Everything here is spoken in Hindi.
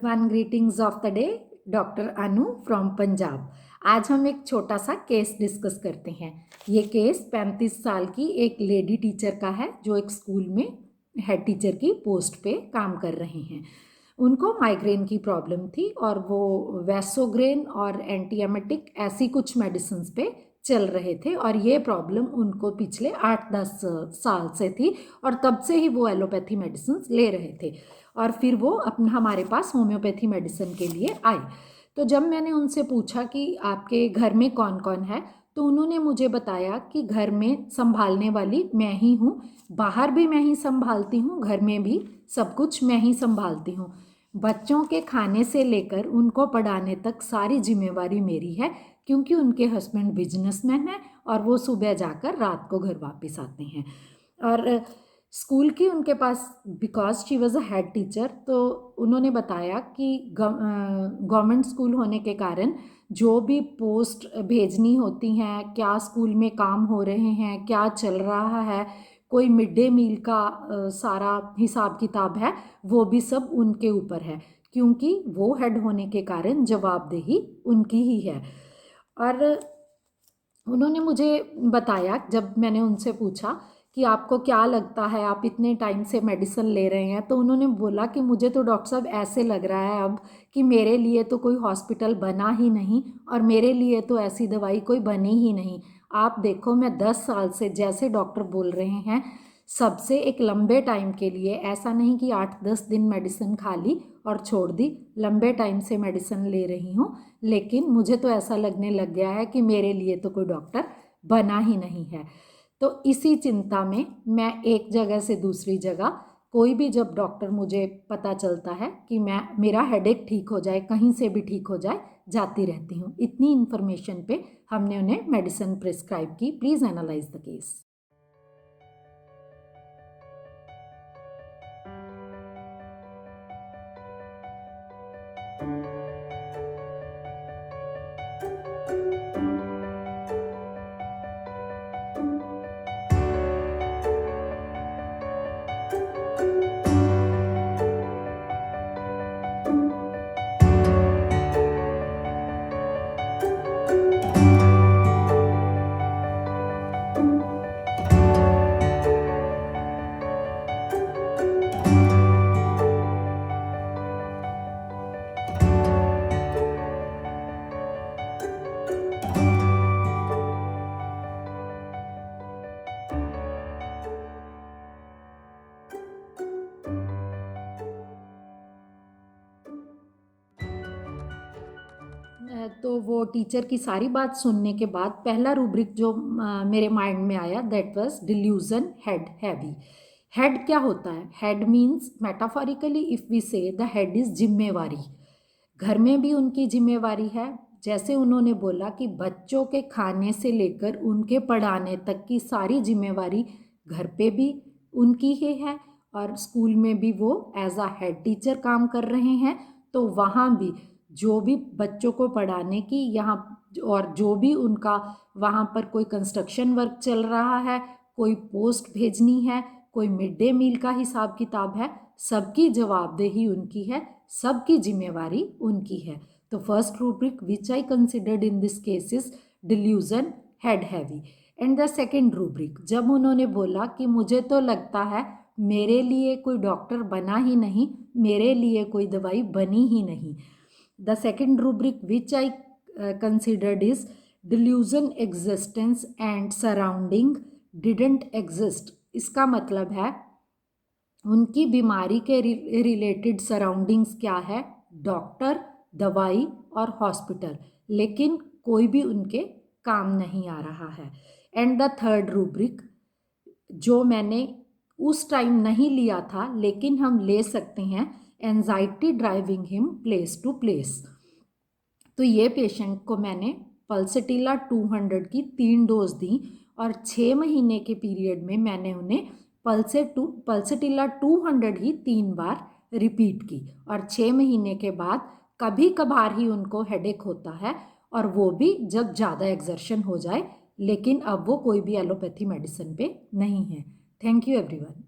Everyone, greetings of the day. Doctor Anu from Punjab. आज हम एक छोटा सा केस डिस्कस करते हैं। ये केस 35 साल की एक लेडी टीचर का है जो एक स्कूल में हेड टीचर की पोस्ट पे काम कर रहे हैं। उनको माइग्रेन की प्रॉब्लम थी और वो वैसोग्रेन और एंटीएमेटिक ऐसी कुछ मेडिसिन पे चल रहे थे और ये प्रॉब्लम उनको पिछले 8-10 साल से थी और तब से ही वो एलोपैथी मेडिसिन ले रहे थे और फिर वो अपना हमारे पास होम्योपैथी मेडिसिन के लिए आए। तो जब मैंने उनसे पूछा कि आपके घर में कौन कौन है, तो उन्होंने मुझे बताया कि घर में संभालने वाली मैं ही हूँ, बाहर भी मैं ही संभालती हूँ, घर में भी सब कुछ मैं ही संभालती हूँ। बच्चों के खाने से लेकर उनको पढ़ाने तक सारी जिम्मेवारी मेरी है, क्योंकि उनके हस्बैंड बिजनेसमैन हैं और वो सुबह जाकर रात को घर वापस आते हैं। और स्कूल की उनके पास, because she was a head teacher, तो उन्होंने बताया कि गवर्नमेंट स्कूल होने के कारण जो भी पोस्ट भेजनी होती हैं, क्या स्कूल में काम हो रहे हैं, क्या चल रहा है, कोई मिड डे मील का सारा हिसाब किताब है, वो भी सब उनके ऊपर है, क्योंकि वो हेड होने के कारण जवाबदेही उनकी ही है। और उन्होंने मुझे बताया, जब मैंने उनसे पूछा कि आपको क्या लगता है, आप इतने टाइम से मेडिसिन ले रहे हैं, तो उन्होंने बोला कि मुझे तो डॉक्टर साहब ऐसे लग रहा है अब कि मेरे लिए तो कोई हॉस्पिटल बना ही नहीं और मेरे लिए तो ऐसी दवाई कोई बनी ही नहीं। आप देखो, मैं 10 साल से, जैसे डॉक्टर बोल रहे हैं, सबसे एक लंबे टाइम के लिए, ऐसा नहीं कि 8-10 दिन मेडिसिन खा ली और छोड़ दी, लंबे टाइम से मेडिसिन ले रही हूँ, लेकिन मुझे तो ऐसा लगने लग गया है कि मेरे लिए तो कोई डॉक्टर बना ही नहीं है। तो इसी चिंता में मैं एक जगह से दूसरी जगह, कोई भी जब डॉक्टर, मुझे पता चलता है कि मेरा हेडेक ठीक हो जाए, कहीं से भी ठीक हो जाए, जाती रहती हूँ। इतनी इन्फॉर्मेशन पे हमने उन्हें मेडिसिन प्रिस्क्राइब की। Please analyse the case. तो वो टीचर की सारी बात सुनने के बाद पहला रूब्रिक जो मेरे माइंड में आया, that was delusion head heavy. Head क्या होता है? Head means, metaphorically if we say, the head is जिम्मेवारी। घर में भी उनकी जिम्मेवारी है। जैसे उन्होंने बोला कि बच्चों के खाने से लेकर उनके पढ़ाने तक की सारी जिम्मेवारी घर पे भी उनकी ही है और स्कूल में भी वो एज अ हेड टीचर काम कर रहे हैं। तो वहाँ भी जो भी बच्चों को पढ़ाने की, यहाँ और जो भी उनका वहाँ पर कोई कंस्ट्रक्शन वर्क चल रहा है, कोई पोस्ट भेजनी है, कोई मिड डे मील का हिसाब किताब है, सबकी जवाबदेही उनकी है, सबकी जिम्मेवारी उनकी है। तो first rubric which I considered in this case is delusion head heavy. And the second rubric, जब उन्होंने बोला कि मुझे तो लगता है मेरे लिए कोई डॉक्टर बना ही नहीं, मेरे लिए कोई दवाई बनी ही नहीं, the second rubric which I considered is delusion existence and surrounding didn't exist. इसका मतलब है उनकी बीमारी के रिलेटेड सराउंडिंग्स क्या है? डॉक्टर, दवाई और हॉस्पिटल, लेकिन कोई भी उनके काम नहीं आ रहा है। एंड द थर्ड रूब्रिक, जो मैंने उस टाइम नहीं लिया था लेकिन हम ले सकते हैं, anxiety driving him place to place. तो ये पेशेंट को मैंने पल्सटिला 200 की 3 डोज दी और 6 महीने के पीरियड में मैंने उन्हें पल्सटिला 200 ही 3 बार रिपीट की और 6 महीने के बाद कभी कभार ही उनको हेडेक होता है और वो भी जब ज़्यादा एक्सर्शन हो जाए, लेकिन अब वो कोई भी एलोपैथी मेडिसिन पे नहीं है। Thank you everyone.